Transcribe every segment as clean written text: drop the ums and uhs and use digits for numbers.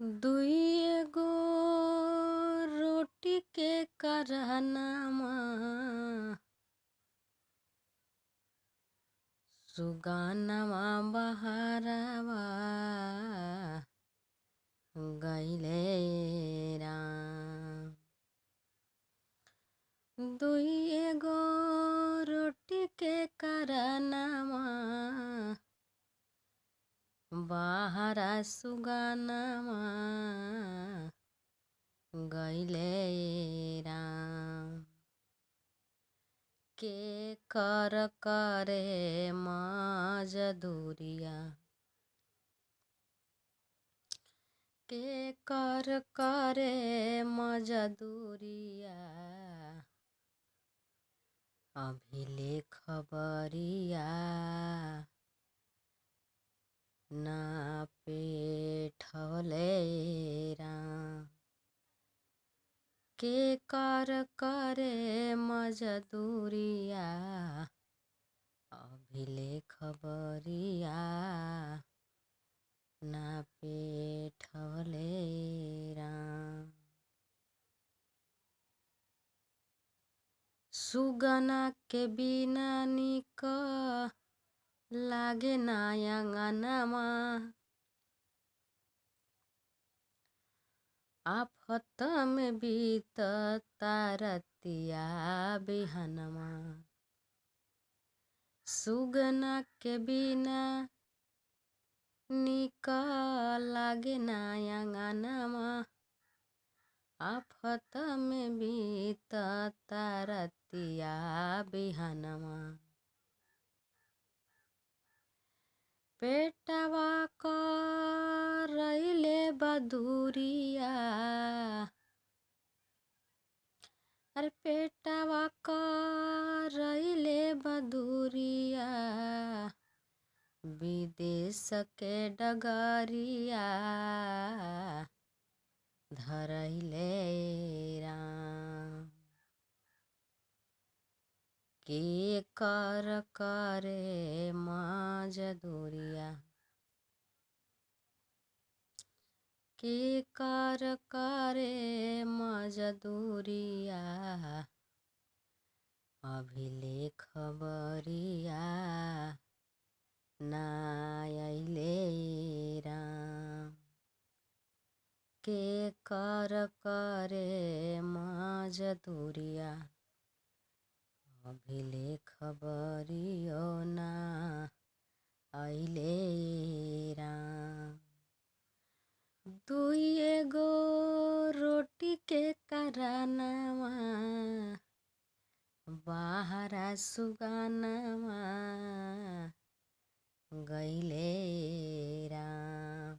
दुइए गो रोटी के करहनमा सुगानवा बहरवा गइले राम। दुइए गो रोटी के करहनमा बाहरा सुगानवा गइले राम। के कर करे मजदूरिया के कर करे मजदूरिया अभी ले खबरिया ना पेठले राम। के कर करे मजदूरिया अभी ले खबरिया ना पेठले राम। सुगना के बिना निक लागे ना अंगनमा आफत में बीतता रतिया बिहनमा। सुगना के बिना निक लागे ना अंगनमा आफत में बीतता रतिया बिहनमा। पेटवा करैले बदुरिया अरे पेटवा करैले बदुरिया विदेश के डगरिया धरैले राम। के कर करे मजदूरिया के कर करे मजदूरिया अभी ले खबरिया ना अइले राम। के कर करे मजदूरिया अभी ले खबरियो ना अइले राम। दुइए गो रोटी के करनवा बाहरा सुगानवा गइले राम।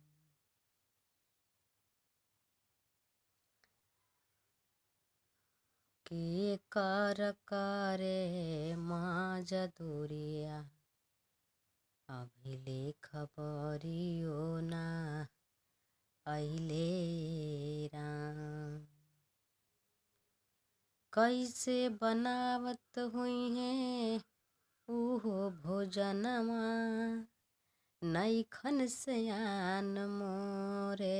के कर करे मजदूरिया अभी ले खबरियो ना अइले राम। कैसे बनावत हुई है उहो भोजनमा नैखन सयान मोरे।